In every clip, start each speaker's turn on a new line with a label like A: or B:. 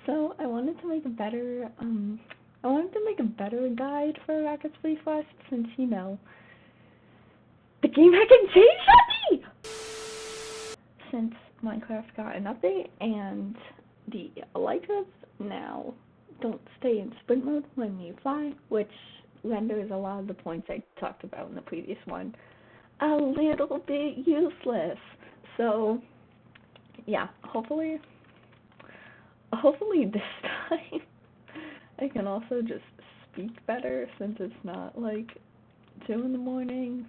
A: So I wanted to make a better guide for Rocket Spleef West since the game hacking changed on me since Minecraft got an update and the elytras now don't stay in sprint mode when you fly, which renders a lot of the points I talked about in the previous one a little bit useless. So yeah, hopefully this time I can also just speak better since it's not like 2 in the morning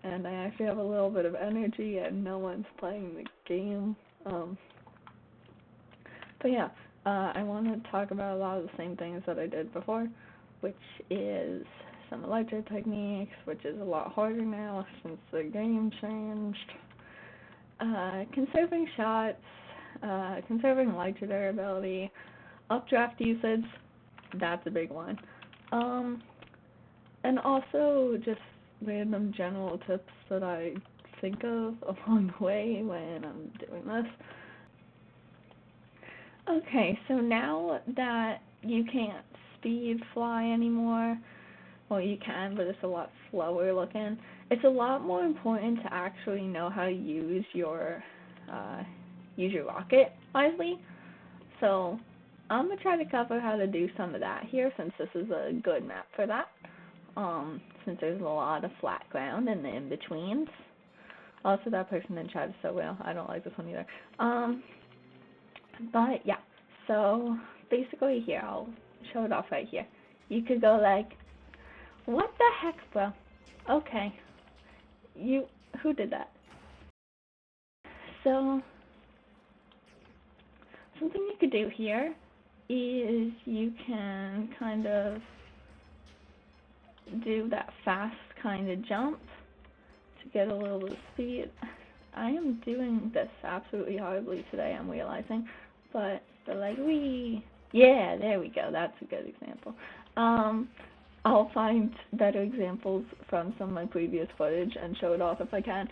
A: and I actually have a little bit of energy and no one's playing the game. But yeah, I want to talk about a lot of the same things that I did before, which is some elytra techniques, which is a lot harder now since the game changed. Conserving shots, conserving elytra durability, updraft usage, that's a big one. And also just random general tips that I think of along the way when I'm doing this. Okay, so now that you can't speed fly anymore, well, you can, but it's a lot slower looking. It's a lot more important to actually know how to use your rocket wisely. So I'm gonna try to cover how to do some of that here, since this is a good map for that. Since there's a lot of flat ground in the in-betweens. Also, that person didn't try to so well. I don't like this one either. But yeah, so basically here, I'll show it off right here. You could go like, what the heck, bro? Okay. Who did that? So, something you could do here is you can kind of do that fast kind of jump to get a little bit of speed. I am doing this absolutely horribly today, I'm realizing, but like yeah, there we go, that's a good example. I'll find better examples from some of my previous footage and show it off if I can.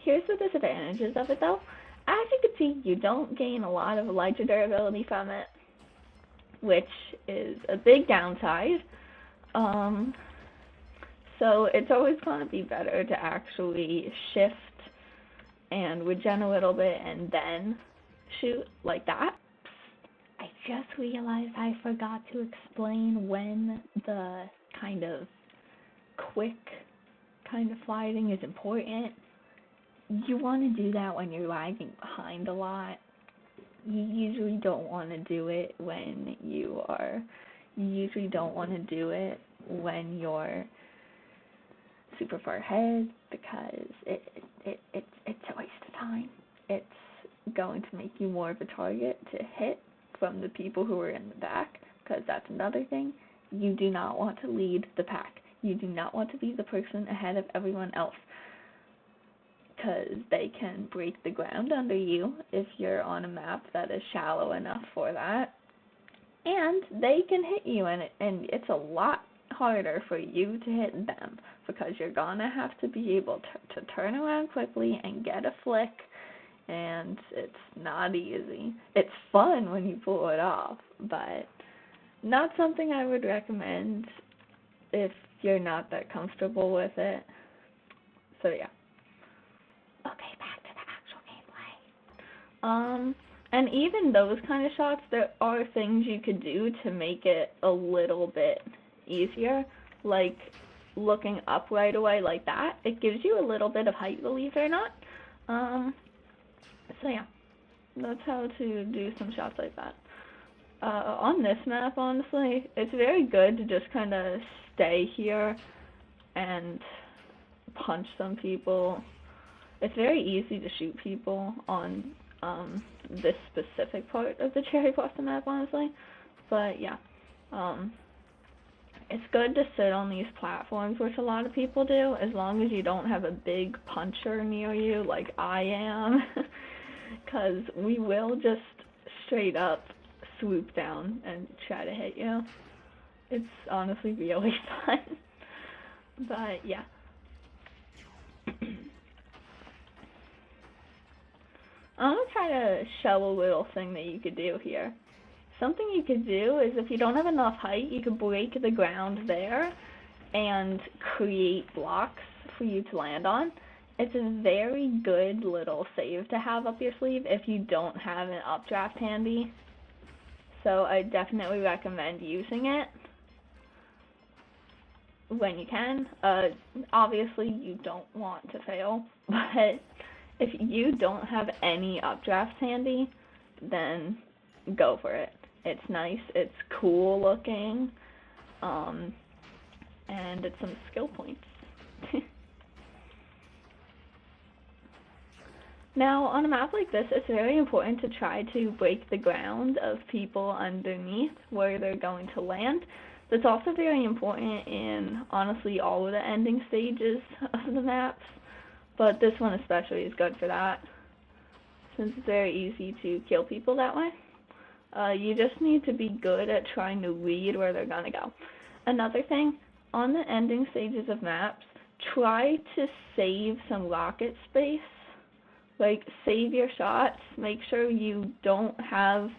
A: Here's the disadvantages of it though. As you can see, you don't gain a lot of elytra durability from it, which is a big downside. So it's always going to be better to actually shift and regen a little bit and then shoot like that. I just realized I forgot to explain when the kind of quick kind of sliding is important. You want to do that when you're lagging behind a lot. You usually don't want to do it when you're super far ahead, because it's a waste of time. It's going to make you more of a target to hit from the people who are in the back, because that's another thing. You do not want to lead the pack. You do not want to be the person ahead of everyone else, because they can break the ground under you if you're on a map that is shallow enough for that, and they can hit you, and it's a lot harder for you to hit them, because you're gonna have to be able to turn around quickly and get a flick, and it's not easy. It's fun when you pull it off, but not something I would recommend if you're not that comfortable with it. So yeah. Okay, back to the actual gameplay. And even those kind of shots, there are things you could do to make it a little bit easier, like looking up right away like that. It gives you a little bit of height, believe it or not. So yeah, that's how to do some shots like that. On this map, honestly, it's very good to just kind of stay here and punch some people. It's very easy to shoot people on this specific part of the cherry blossom map, honestly. But yeah, it's good to sit on these platforms, which a lot of people do, as long as you don't have a big puncher near you like I am, because we will just straight up swoop down and try to hit you. It's honestly really fun. But yeah. I'm gonna try to show a little thing that you could do here. Something you could do is if you don't have enough height, you could break the ground there and create blocks for you to land on. It's a very good little save to have up your sleeve if you don't have an updraft handy. So I definitely recommend using it when you can. Obviously you don't want to fail, but if you don't have any updrafts handy, then go for it. It's nice, it's cool looking, and it's some skill points. Now, on a map like this, it's very important to try to break the ground of people underneath where they're going to land. That's also very important in, honestly, all of the ending stages of the maps, but this one especially is good for that, since it's very easy to kill people that way. You just need to be good at trying to read where they're going to go. Another thing, on the ending stages of maps, try to save some rocket space. Like, save your shots, make sure you don't have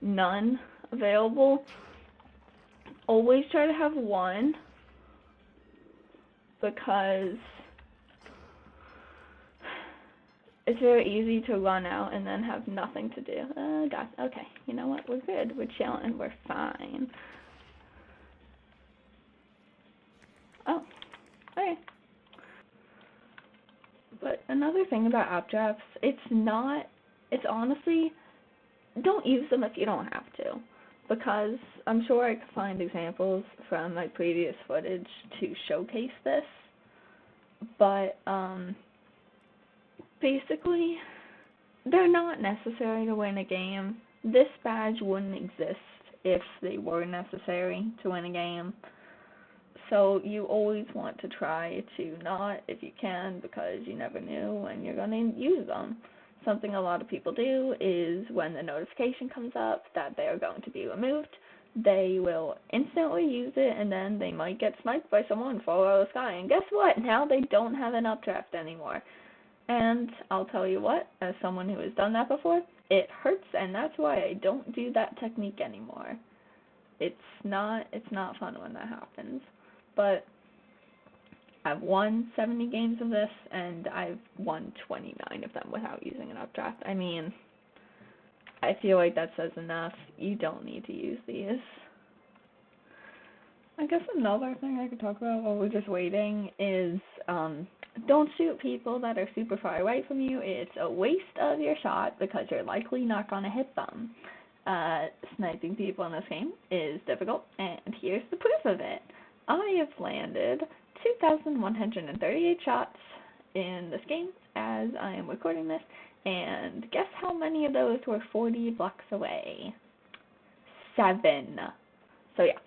A: none available. Always try to have one, because it's very easy to run out and then have nothing to do. God, okay, you know what, we're good, we're chilling, we're fine. Oh, okay. But another thing about updrafts, it's honestly, don't use them if you don't have to, because I'm sure I could find examples from my previous footage to showcase this, but basically, they're not necessary to win a game. This badge wouldn't exist if they were necessary to win a game. So you always want to try to not, if you can, because you never know when you're going to use them. Something a lot of people do is when the notification comes up that they are going to be removed, they will instantly use it, and then they might get sniped by someone fall out of the sky. And guess what? Now they don't have an updraft anymore. And I'll tell you what, as someone who has done that before, it hurts, and that's why I don't do that technique anymore. It's not fun when that happens. But I've won 70 games of this, and I've won 29 of them without using an updraft. I mean, I feel like that says enough. You don't need to use these. I guess another thing I could talk about while we're just waiting is don't shoot people that are super far away from you. It's a waste of your shot because you're likely not going to hit them. Sniping people in this game is difficult, and here's the proof of it. I have landed 2,138 shots in this game as I am recording this, and guess how many of those were 40 blocks away? 7. So yeah,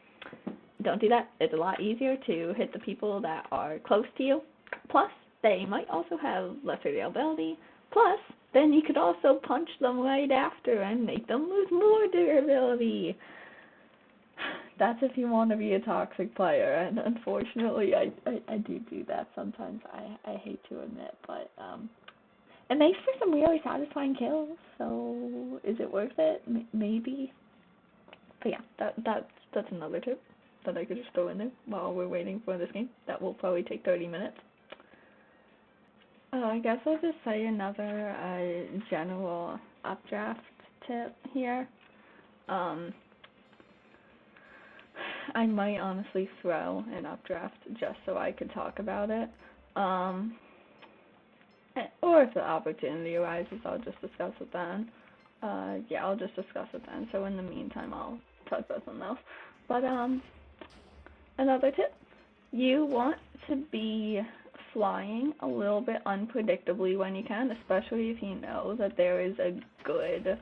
A: don't do that. It's a lot easier to hit the people that are close to you. Plus, they might also have lesser durability. Plus, then you could also punch them right after and make them lose more durability. That's if you want to be a toxic player, and unfortunately, I do that sometimes. I hate to admit, but it makes for some really satisfying kills. So, is it worth it? Maybe. But yeah, that's another tip that I could just throw in there while we're waiting for this game. That will probably take 30 minutes. I guess I'll just say another general updraft tip here. I might honestly throw an updraft just so I could talk about it. Or if the opportunity arises, I'll just discuss it then. Yeah, I'll just discuss it then. So in the meantime, I'll talk about something else. But another tip, you want to be flying a little bit unpredictably when you can, especially if you know that there is a good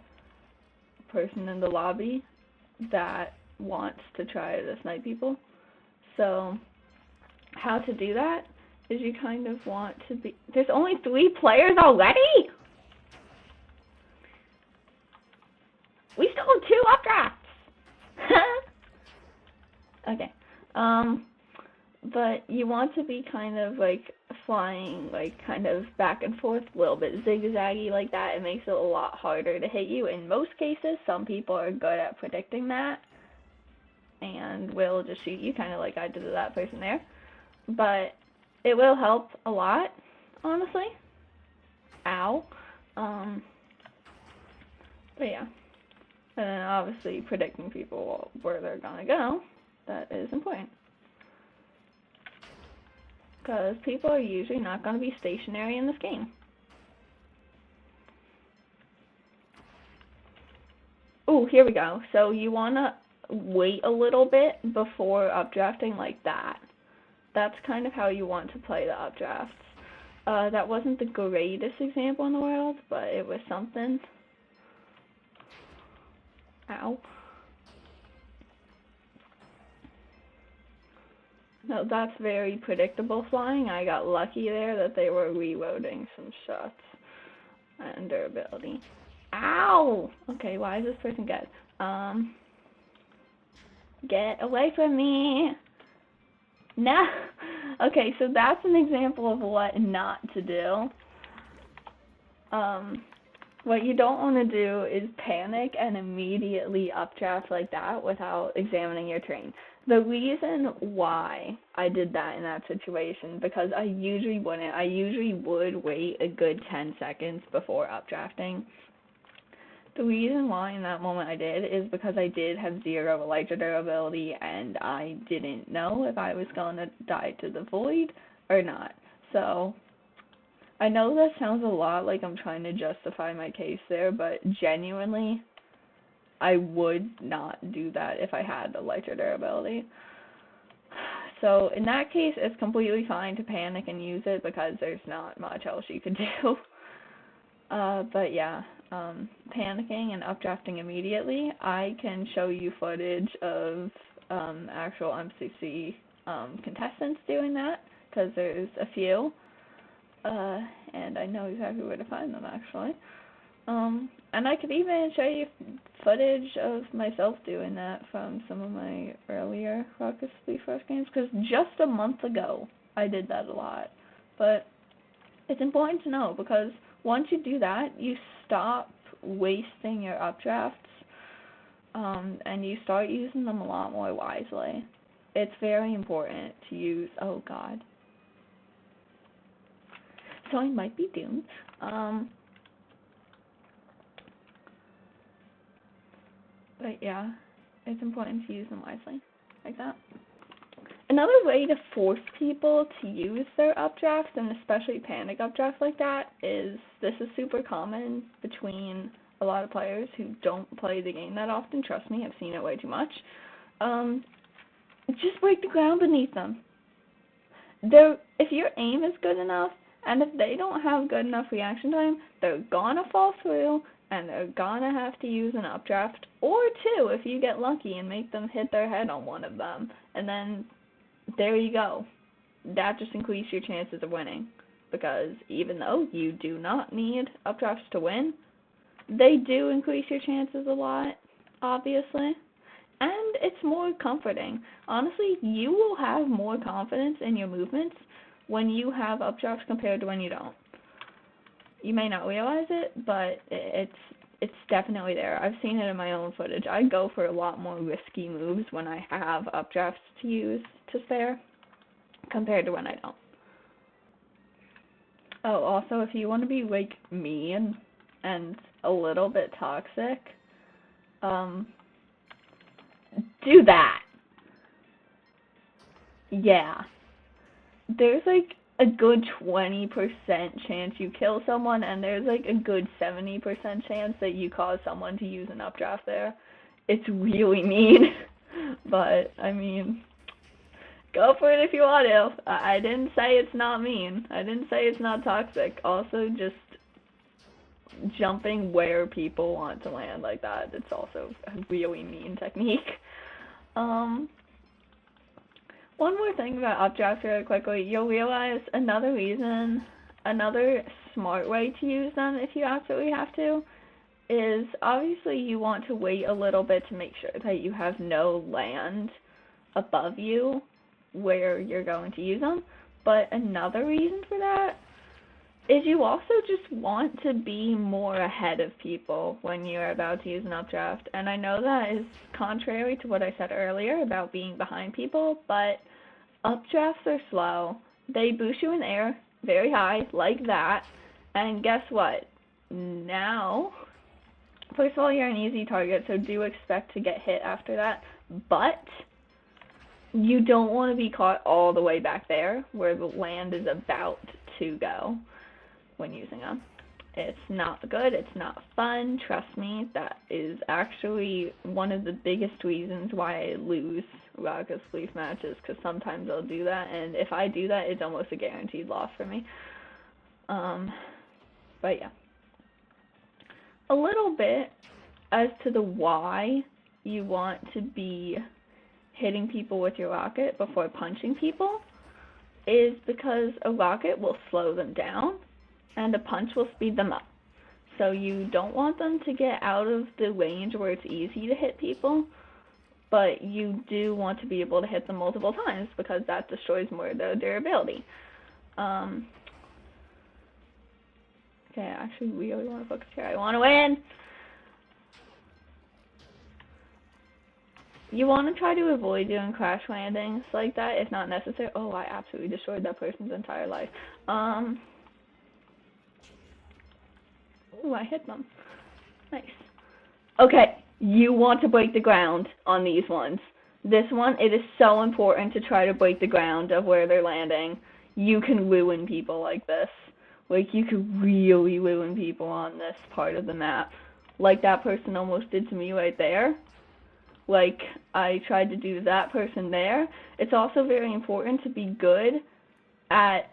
A: person in the lobby that wants to try to snipe people. So how to do that is you kind of want to be... There's only 3 players already? We still have 2 updrafts! Okay. But you want to be kind of like flying like kind of back and forth, a little bit zigzaggy like that, it makes it a lot harder to hit you. In most cases, some people are good at predicting that and will just shoot you, kind of like I did to that person there. But it will help a lot, honestly. Ow. But yeah. And then obviously predicting people where they're gonna go, that is important. Because people are usually not gonna be stationary in this game. Oh, here we go. So you wanna wait a little bit before updrafting like that. That's kind of how you want to play the updrafts. That wasn't the greatest example in the world, but it was something. Ow. No, that's very predictable flying. I got lucky there that they were reloading some shots and durability. Ow! Okay, why is this person dead? Get away from me! No! Okay, so that's an example of what not to do. What you don't want to do is panic and immediately updraft like that without examining your terrain. The reason why I did that in that situation, because I usually wouldn't. I usually would wait a good 10 seconds before updrafting. The reason why in that moment I did is because I did have 0 elytra durability and I didn't know if I was going to die to the void or not. So I know that sounds a lot like I'm trying to justify my case there, but genuinely, I would not do that if I had the elytra durability. So in that case, it's completely fine to panic and use it because there's not much else you could do. But yeah, panicking and updrafting immediately, I can show you footage of actual MCC contestants doing that, because there's a few. And I know exactly where to find them, actually. And I could even show you footage of myself doing that from some of my earlier Rocket Spleef Rush games, because just a month ago, I did that a lot. But it's important to know, because once you do that, you stop wasting your updrafts, and you start using them a lot more wisely. It's very important to use, oh god. So I might be doomed. But yeah, it's important to use them wisely, like that. Another way to force people to use their updrafts, and especially panic updrafts like that, is this is super common between a lot of players who don't play the game that often. Trust me, I've seen it way too much. Just break the ground beneath them. If your aim is good enough, and if they don't have good enough reaction time, they're gonna fall through, and they're gonna have to use an updraft, or 2 if you get lucky and make them hit their head on one of them. And then, there you go. That just increases your chances of winning. Because even though you do not need updrafts to win, they do increase your chances a lot, obviously. And it's more comforting. Honestly, you will have more confidence in your movements when you have updrafts compared to when you don't. You may not realize it, but it's definitely there. I've seen it in my own footage. I go for a lot more risky moves when I have updrafts to use to spare compared to when I don't. Oh, also, if you want to be like mean and a little bit toxic, do that. Yeah. There's like a good 20% chance you kill someone, and there's like a good 70% chance that you cause someone to use an updraft there. It's really mean, but I mean, go for it if you want to. I didn't say it's not mean. I didn't say it's not toxic. Also, just jumping where people want to land like that, it's also a really mean technique. One more thing about updrafts really quickly, you'll realize another smart way to use them if you absolutely have to, is obviously you want to wait a little bit to make sure that you have no land above you where you're going to use them, But another reason for that is you also just want to be more ahead of people when you're about to use an updraft. And I know that is contrary to what I said earlier about being behind people, but updrafts are slow. They boost you in the air very high, like that. And guess what? Now, first of all, you're an easy target, so do expect to get hit after that. But you don't want to be caught all the way back there where the land is about to go when using them. It's not good, it's not fun, trust me. That is actually one of the biggest reasons why I lose Rocket Spleef matches, because sometimes I'll do that, and if I do that, it's almost a guaranteed loss for me. But yeah. A little bit as to the why you want to be hitting people with your rocket before punching people is because a rocket will slow them down and a punch will speed them up. So you don't want them to get out of the range where it's easy to hit people, but you do want to be able to hit them multiple times because that destroys more of their durability. Okay, I actually really want to focus here. I want to win! You want to try to avoid doing crash landings like that if not necessary. Oh, I absolutely destroyed that person's entire life. Ooh, I hit them. Nice. Okay, you want to break the ground on these ones. This one, it is so important to try to break the ground of where they're landing. You can ruin people like this. Like, you could really ruin people on this part of the map. Like that person almost did to me right there. Like, I tried to do that person there. It's also very important to be good at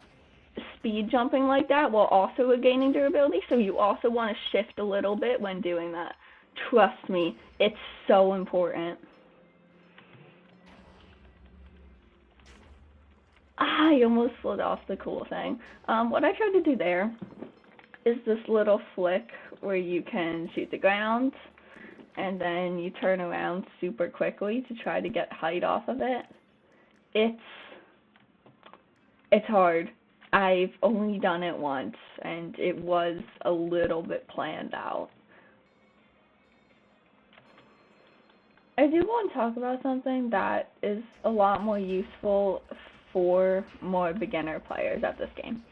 A: speed jumping like that while also regaining durability, so you also want to shift a little bit when doing that. Trust me, it's so important. I almost slid off the cool thing. What I tried to do there is this little flick where you can shoot the ground and then you turn around super quickly to try to get height off of it. It's hard. I've only done it once, and it was a little bit planned out. I do want to talk about something that is a lot more useful for more beginner players at this game.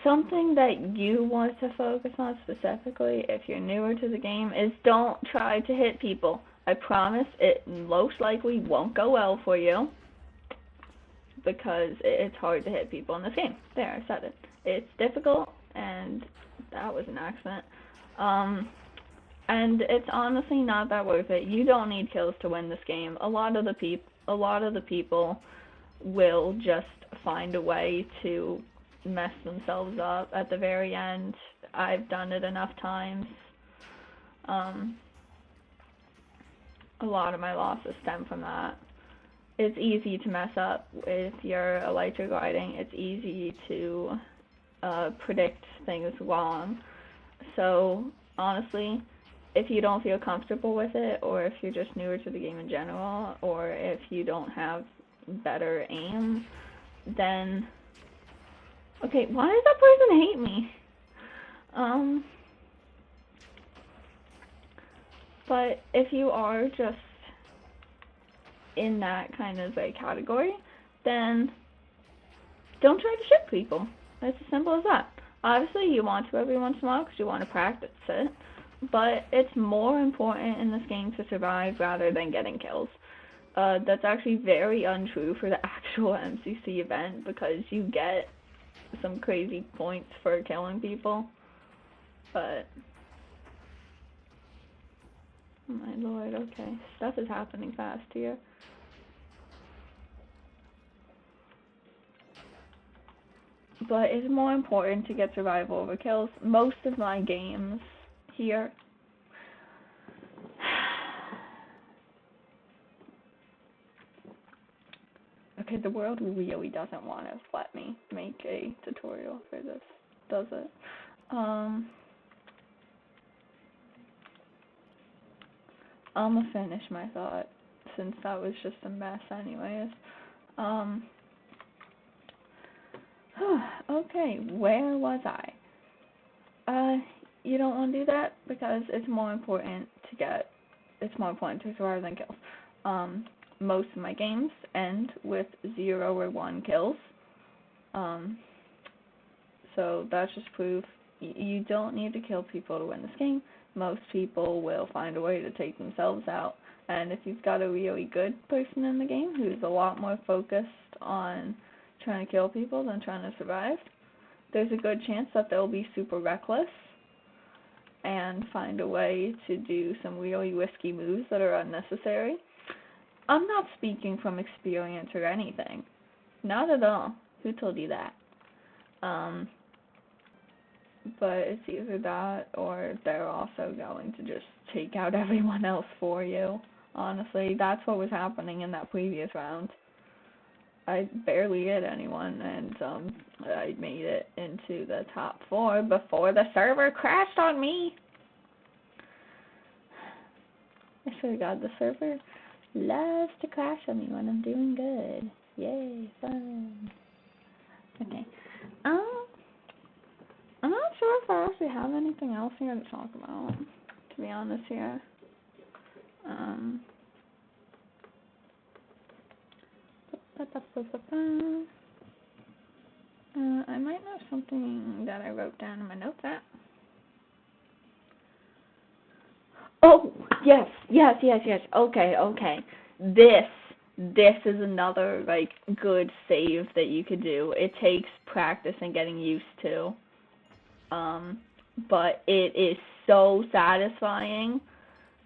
A: Something that you want to focus on specifically if you're newer to the game is don't try to hit people. I promise it most likely won't go well for you, because it's hard to hit people in this game. There, I said it. It's difficult, and that was an accident. And it's honestly not that worth it. You don't need kills to win this game. A lot of the people will just find a way to mess themselves up at the very end. I've done it enough times. A lot of my losses stem from that. It's easy to mess up if you're elytra gliding. It's easy to predict things wrong. So honestly, if you don't feel comfortable with it, or if you're just newer to the game in general, or if you don't have better aim, then okay, why does that person hate me? But if you are just in that kind of a category, then don't try to ship people. It's as simple as that. Obviously, you want to every once in a while because you want to practice it, but it's more important in this game to survive rather than getting kills. That's actually very untrue for the actual MCC event, because you get some crazy points for killing people, but oh my lord, okay, stuff is happening fast here. But it's more important to get survival over kills. Most of my games here okay, the world really doesn't want to let me make a tutorial for this, does it? I'm gonna finish my thought, since that was just a mess anyways. Um, okay, where was I? You don't want to do that because it's more important to survive than kills. Most of my games end with 0 or 1 kills. So that's just proof you don't need to kill people to win this game. Most people will find a way to take themselves out. And if you've got a really good person in the game who's a lot more focused on trying to kill people than trying to survive, there's a good chance that they'll be super reckless and find a way to do some really risky moves that are unnecessary. I'm not speaking from experience or anything. Not at all. Who told you that? But it's either that or they're also going to just take out everyone else for you. Honestly, that's what was happening in that previous round. I barely hit anyone, and I made it into the top 4 before the server crashed on me. I swear to God, the server loves to crash on me when I'm doing good. Yay, fun. Okay. I'm not sure if I actually have anything else here to talk about, to be honest here. I might know something that I wrote down in my notes app. Oh, yes. Okay. This is another, like, good save that you could do. It takes practice and getting used to. But it is so satisfying.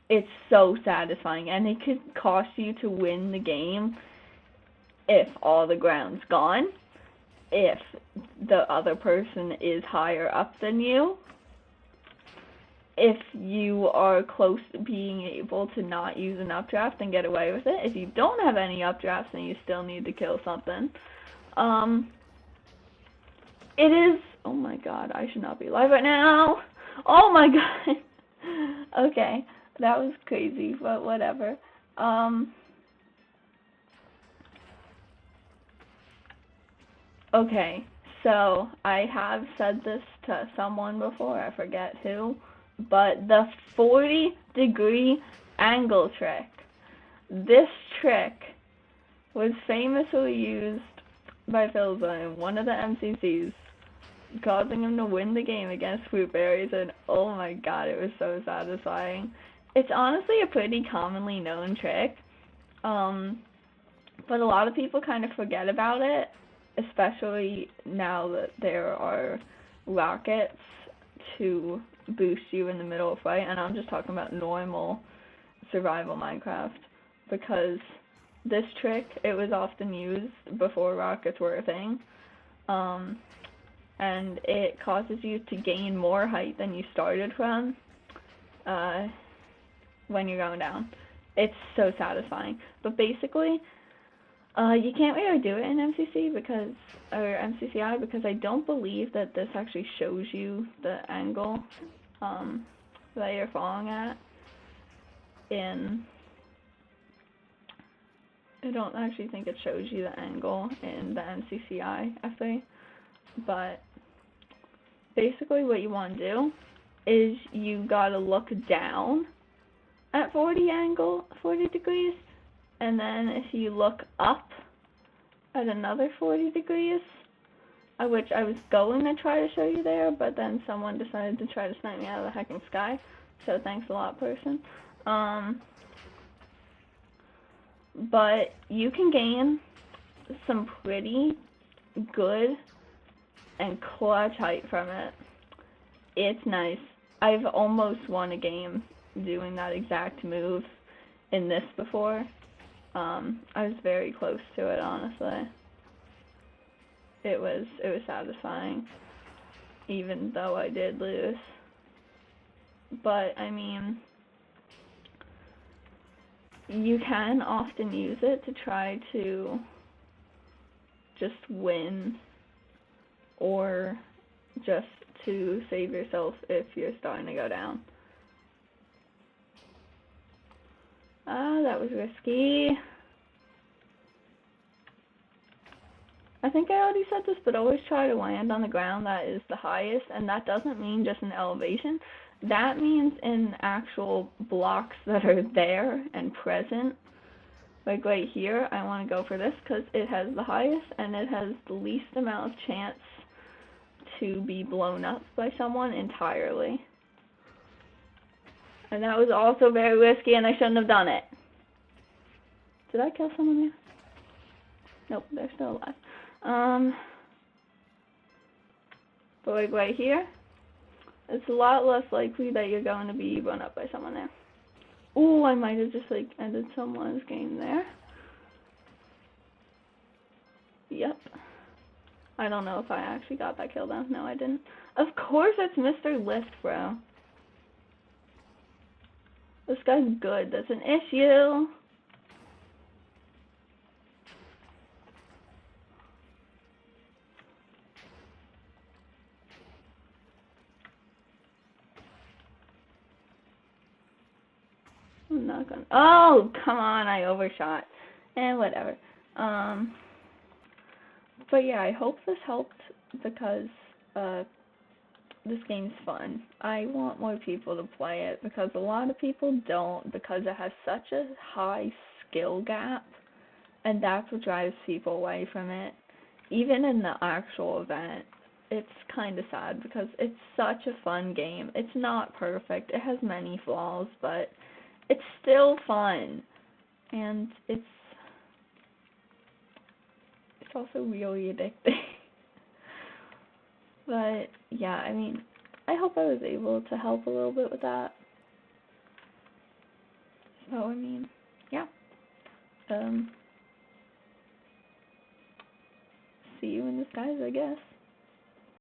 A: It's so satisfying, and it could cost you to win the game if all the ground's gone, if the other person is higher up than you, if you are close to being able to not use an updraft and get away with it. If you don't have any updrafts and you still need to kill something, it is, oh my god, I should not be live right now. Oh my god. Okay, that was crazy, but whatever. Okay, so I have said this to someone before, I forget who, but the 40-degree angle trick. This trick was famously used by Philza in one of the MCCs, causing him to win the game against fruit berries, and oh my god, it was so satisfying. It's honestly a pretty commonly known trick, but a lot of people kind of forget about it, especially now that there are rockets to boost you in the middle of a fight, and I'm just talking about normal survival Minecraft, because this trick, it was often used before rockets were a thing, and it causes you to gain more height than you started from when you're going down. It's so satisfying. But basically, you can't really do it in MCCI because I don't believe that this actually shows you the angle that you're falling at. I don't actually think it shows you the angle in the MCCI essay, but basically what you want to do is you gotta look down at 40 degrees, and then if you look up at another 40 degrees, which I was going to try to show you there, but then someone decided to try to snipe me out of the heckin' sky, so thanks a lot, person. But you can gain some pretty good and clutch height from it. It's nice. I've almost won a game doing that exact move in this before. I was very close to it, honestly. It was satisfying, even though I did lose. But, I mean, you can often use it to try to just win, or just to save yourself if you're starting to go down. Ah, that was risky.
B: I think I already said this, but always try to land on the ground that is the highest, and that doesn't mean just in elevation. That means in actual blocks that are there and present. Like right here, I want to go for this because it has the highest and it has the least amount of chance to be blown up by someone entirely. And that was also very risky and I shouldn't have done it. Did I kill someone there? Nope, they're still alive. But like right here, it's a lot less likely that you're going to be run up by someone there. Ooh, I might have just like ended someone's game there. Yep. I don't know if I actually got that kill though. No, I didn't. Of course it's Mr. Lift, bro. This guy's good. That's an issue. I'm not gonna. Oh, come on! I overshot. And whatever. But yeah, I hope this helped because this game's fun. I want more people to play it because a lot of people don't because it has such a high skill gap, and that's what drives people away from it. Even in the actual event, it's kind of sad because it's such a fun game. It's not perfect. It has many flaws, but it's still fun. And it's also really addicting. But yeah, I mean, I hope I was able to help a little bit with that. So I mean, yeah. See you in the skies, I guess.